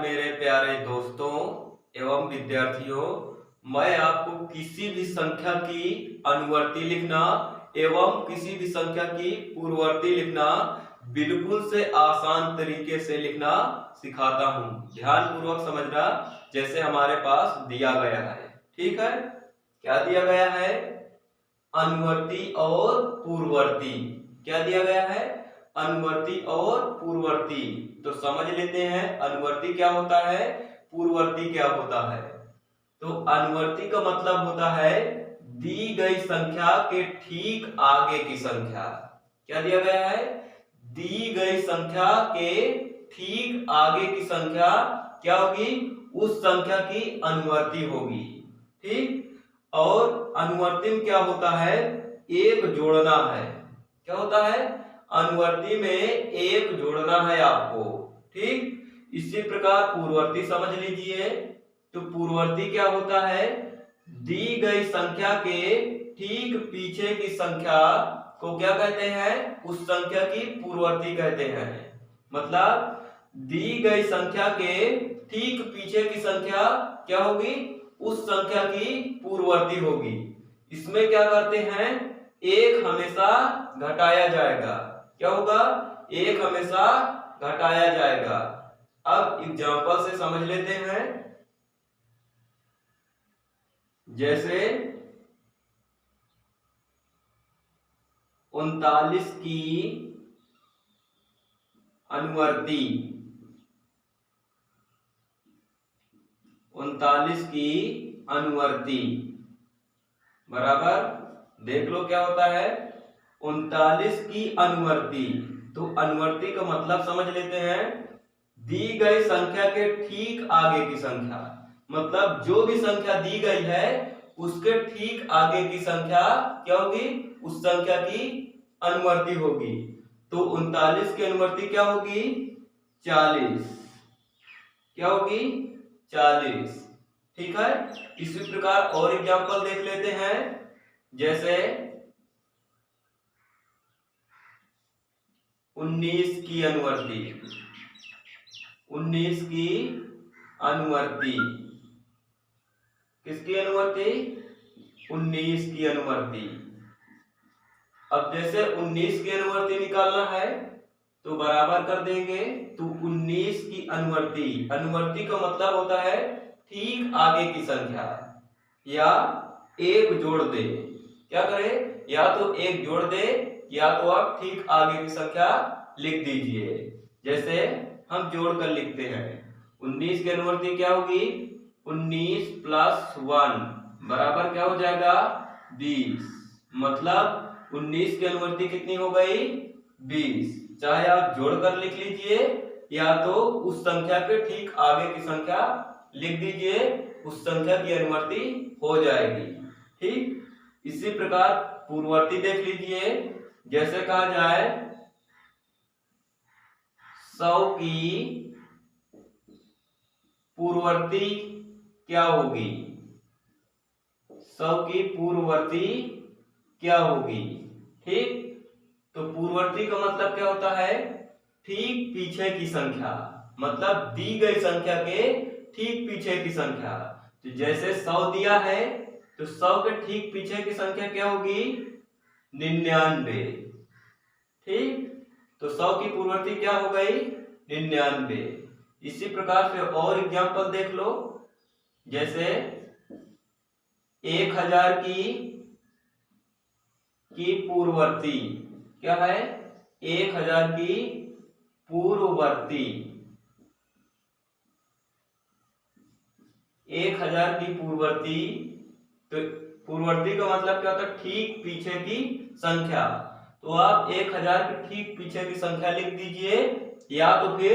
मेरे प्यारे दोस्तों एवं विद्यार्थियों, मैं आपको किसी भी संख्या की अनुवर्ती लिखना एवं किसी भी संख्या की पूर्ववर्ती लिखना बिल्कुल से आसान तरीके से लिखना सिखाता हूं। ध्यान पूर्वक समझना। जैसे हमारे पास दिया गया है, ठीक है। क्या दिया गया है? अनुवर्ती और पूर्ववर्ती। क्या दिया गया है? अनुवर्ती और पूर्ववर्ती। तो समझ लेते हैं अनुवर्ती क्या होता है, पूर्ववर्ती क्या होता है। तो अनुवर्ती का मतलब होता है दी गई संख्या के ठीक आगे की संख्या। क्या दिया गया है? दी गई संख्या के ठीक आगे की संख्या क्या होगी? उस संख्या की अनुवर्ती होगी, ठीक। और अनुवर्ती में क्या होता है? एक जोड़ना है। क्या होता है? अनुवर्ती में एक जोड़ना है आपको, ठीक। इसी प्रकार पूर्ववर्ती समझ लीजिए। तो पूर्ववर्ती क्या होता है? दी गई संख्या के ठीक पीछे की संख्या को क्या कहते हैं? उस संख्या की पूर्ववर्ती कहते हैं। मतलब दी गई संख्या के ठीक पीछे की संख्या क्या होगी? उस संख्या की पूर्ववर्ती होगी। इसमें क्या करते हैं? एक हमेशा घटाया जाएगा। क्या होगा? एक हमेशा घटाया जाएगा। अब एग्जांपल से समझ लेते हैं। जैसे 39 की अनुवर्ती, 39 की अनुवर्ती बराबर, देख लो क्या होता है 39 की अनुवर्ती। तो अनुवर्ती का मतलब समझ लेते हैं दी गई संख्या के ठीक आगे की संख्या। मतलब जो भी संख्या दी गई है उसके ठीक आगे की संख्या क्या होगी? उस संख्या की अनुवर्ती होगी। तो 39 की अनुवर्ती क्या होगी? 40। क्या होगी? 40, ठीक है। इसी प्रकार और एग्जांपल देख लेते हैं। जैसे 19 की अनुवर्ती, 19 की अनुवर्ती, किसकी अनुवर्ती? 19 की अनुवर्ती। अब जैसे 19 की अनुवर्ती निकालना है तो बराबर कर देंगे। तो 19 की अनुवर्ती, अनुवर्ती का मतलब होता है ठीक आगे की संख्या, या एक जोड़ दे। क्या करें? या तो एक जोड़ दे या तो आप ठीक आगे की संख्या लिख दीजिए। जैसे हम जोड़कर लिखते हैं 19 की अनुवर्ती क्या होगी? 19 प्लस 1 बराबर क्या हो जाएगा? 20। मतलब 19 की अनुवर्ती कितनी हो गई? 20। चाहे आप जोड़कर लिख लीजिए या तो उस संख्या के ठीक आगे की संख्या लिख दीजिए, उस संख्या की अनुवर्ती हो जाएगी, ठीक। इसी प्रकार पूर्ववर्ती देख लीजिए। जैसे कहा जाए 100 की पूर्ववर्ती क्या होगी? 100 की पूर्ववर्ती क्या होगी, ठीक। तो पूर्ववर्ती का मतलब क्या होता है? ठीक पीछे की संख्या। मतलब दी गई संख्या के ठीक पीछे की संख्या। तो जैसे 100 दिया है तो 100 के ठीक पीछे की संख्या क्या होगी? 99, ठीक। तो 100 की पूर्ववर्ती क्या हो गई? 99। इसी प्रकार से और एग्जांपल देख लो। जैसे 1000 की पूर्ववर्ती क्या है? 1000 की पूर्ववर्ती, 1000 की पूर्ववर्ती। तो पूर्ववर्ती का मतलब क्या होता है? ठीक पीछे की संख्या। तो आप 1000 के ठीक पीछे की संख्या लिख दीजिए, या तो फिर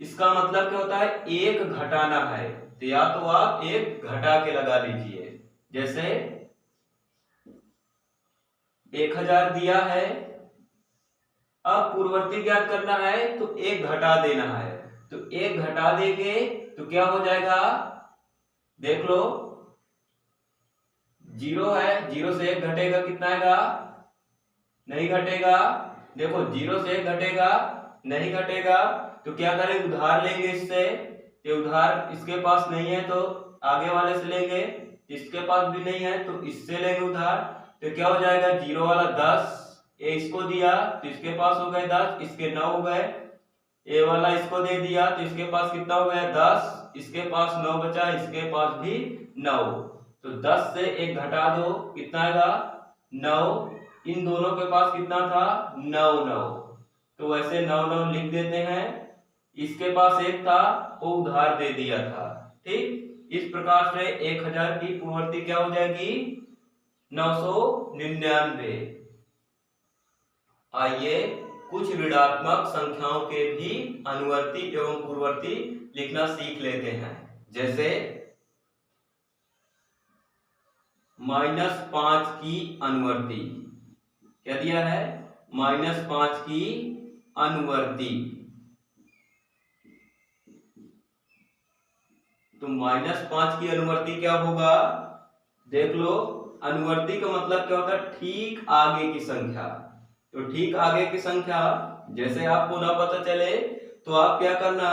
इसका मतलब क्या होता है? एक घटाना है तो या तो आप एक घटा के लगा लीजिए। जैसे 1000 दिया है, अब पूर्ववर्ती ज्ञात करना है तो एक घटा देना है। तो एक घटा देंगे तो क्या हो जाएगा? देख लो, 0 है, 0 से 1 घटेगा, कितना आएगा? नहीं घटेगा। देखो 0 से 1 घटेगा, नहीं घटेगा। तो क्या करें? उधार लेंगे इससे। तो उधार इसके पास नहीं है तो आगे वाले से लेंगे, इसके पास भी नहीं है तो इससे लेंगे उधार। तो क्या हो जाएगा, जीरो वाला 10, ये इसको दिया तो इसके पास हो गए 10, इसके 9 हो गए। ए वाला इसको दे दिया तो इसके पास कितना हो गया 10, इसके पास 9 बचा, इसके पास भी 9। तो 10 से 1 घटा दो, कितना आएगा 9। इन दोनों के पास कितना था 9 9, तो वैसे 9 9 लिख देते हैं। इसके पास 1 था वो उधार दे दिया था। ठीक, इस प्रकार से 1000 की पूर्ववर्ती क्या हो जाएगी 999। आइए कुछ ऋणात्मक संख्याओं के भी अनुवर्ती एवं पूर्ववर्ती लिखना सीख लेते हैं। जैसे -5 की अनुवर्ती, क्या दिया है -5 की अनुवर्ती। तो -5 की अनुवर्ती क्या होगा, देख लो। अनुवर्ती का मतलब क्या होता है, ठीक आगे की संख्या। तो ठीक आगे की संख्या जैसे आपको ना पता चले तो आप क्या करना,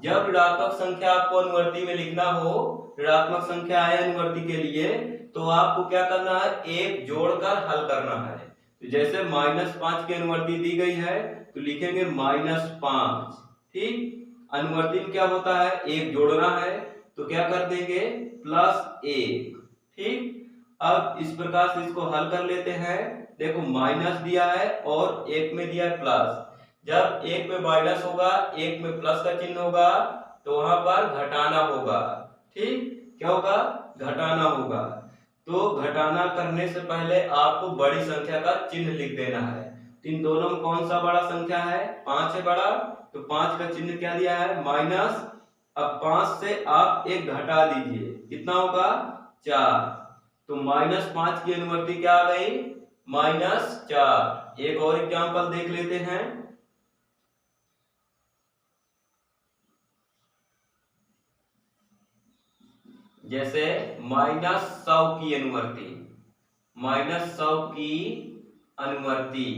जब ऋणात्मक संख्या आपको अनुवर्ती में लिखना हो, ऋणात्मक संख्या है अनुवर्ती के लिए, तो आपको क्या करना है, एक जोड़कर हल करना है। तो जैसे -5 की अनुवर्ती दी गई है तो लिखेंगे -5। ठीक, अनुवर्ती में क्या होता है, एक जोड़ना है तो क्या कर देंगे +1। ठीक, अब इस प्रकार से इसको हल कर लेते हैं। देखो माइनस दिया है और एक में दिया है प्लस। जब एक में माइनस होगा, एक में प्लस का चिन्ह होगा, तो वहां पर घटाना होगा। ठीक, क्या होगा, घटाना होगा। तो घटाना करने से पहले आपको बड़ी संख्या का चिन्ह लिख देना है। इन दोनों में कौन सा बड़ा संख्या है, 5 है बड़ा, तो 5 का चिन्ह क्या दिया है माइनस। अब 5 से आप एक घटा दीजिए, कितना होगा 4। तो -5 की अनुवर्ती क्या आ गई -4। एक और एग्जांपल देख लेते हैं। जैसे -100 की अनुवर्ती, -100 की अनुवर्ती,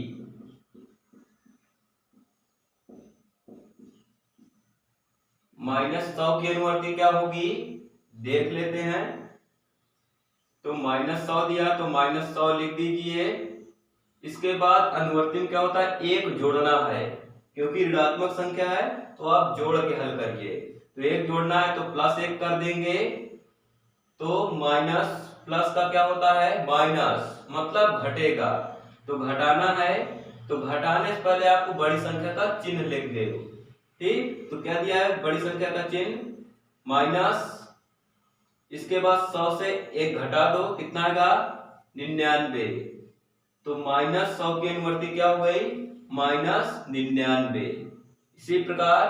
-100 की अनुवर्ती क्या होगी देख लेते हैं। तो -100 दिया तो -100 लिख दीजिए। इसके बाद अनुवर्ती में क्या होता है, एक जोड़ना है, क्योंकि ऋणात्मक संख्या है तो आप जोड़ के हल करिए। तो एक जोड़ना है तो +1 कर देंगे। तो माइनस प्लस का क्या होता है माइनस, मतलब घटेगा। तो घटाना है तो घटाने से पहले आपको बड़ी संख्या का चिन्ह लिख दे। ठीक, तो क्या दिया है बड़ी संख्या का चिन्ह माइनस। इसके बाद 100 से एक घटा दो, कितना आएगा 99। तो -100 की अनुवर्ती क्या हो गई -99। इसी प्रकार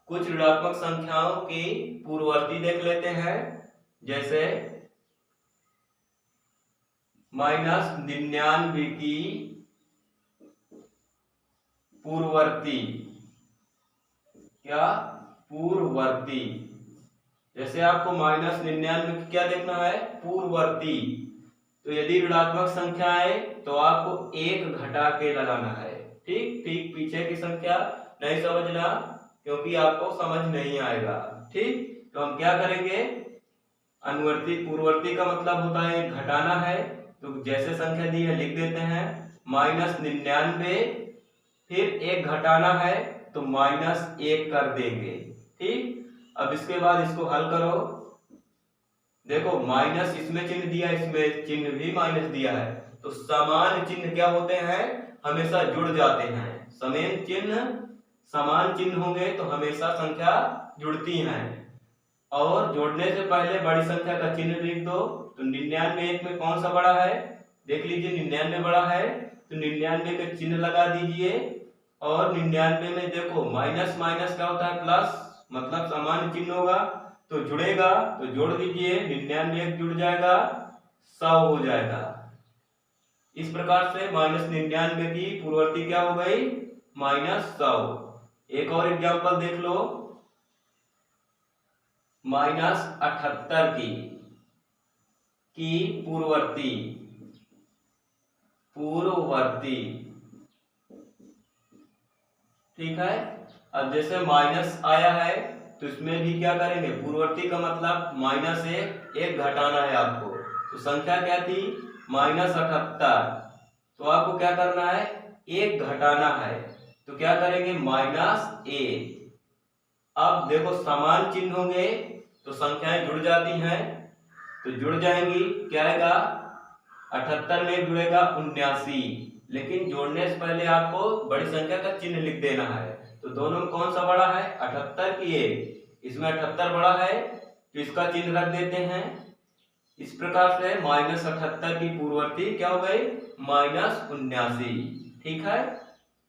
कुछ ऋणात्मक संख्याओं की पूर्ववर्ती देख लेते हैं। जैसे -99 की पूर्ववर्ती, क्या पूर्ववर्ती। जैसे आपको -99 की क्या देखना है पूर्ववर्ती। तो यदि ऋणात्मक संख्या है तो आपको एक घटा के लगाना है। ठीक, ठीक पीछे की संख्या नहीं समझना, क्योंकि आपको समझ नहीं आएगा। ठीक, तो हम क्या करेंगे, अनुवर्ती पूर्ववर्ती का मतलब होता है घटाना है। तो जैसे संख्या दी है लिख देते हैं -99, फिर एक घटाना है तो -1 कर देंगे। ठीक, अब इसके बाद इसको हल करो। देखो माइनस इसमें चिन्ह दिया, इसमें चिन्ह भी माइनस दिया है, तो समान चिन्ह क्या होते हैं हमेशा जुड़ जाते हैं। समान चिन्ह, समान चिन्ह होंगे तो हमेशा संख्या जुड़ती हैं। और जोड़ने से पहले बड़ी संख्या का चिन्ह लिख दो। तो 99 एक में कौन सा बड़ा है देख लीजिए, 99 बड़ा है तो 99 का चिन्ह लगा दीजिए। और 99 में देखो माइनस माइनस क्या होता है प्लस, मतलब समान चिन्ह होगा तो जुड़ेगा, तो जोड़ दीजिए 99 जुड़ जाएगा 100 हो जाएगा। इस प्रकार से -99 की पूर्ववर्ती क्या हो गई -100। एक और एग्जांपल देख लो, -78 की पूर्ववर्ती, पूर्ववर्ती। ठीक है, अब जैसे माइनस आया है तो इसमें भी क्या करेंगे, पूर्ववर्ती का मतलब माइनस एक घटाना है आपको। तो संख्या क्या थी, -78। तो आपको क्या करना है, एक घटाना है। तो क्या करेंगे, -1। अब देखो समान चिन्ह होंगे तो संख्याएं जुड़ जाती हैं, तो जुड़ जाएंगी, क्या आएगा, 78 में जुड़ेगा 79। लेकिन जोड़ने से पहले आपको बड़ी संख्या का चिन्ह लिख देना है। तो दोनों में कौन सा बड़ा है, 78 की 1, इसमें 78 बड़ा है तो इसका चिन्ह रख देते हैं। इस प्रकार से -78 की पूर्ववर्ती क्या हो गई, -79। ठीक है,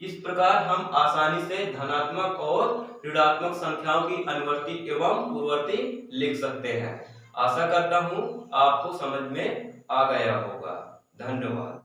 इस प्रकार हम आसानी से धनात्मक और ऋणात्मक संख्याओं की अनुवर्ती एवं पूर्ववर्ती लिख सकते हैं। आशा करता हूं आपको समझ में आ गया होगा। धन्यवाद।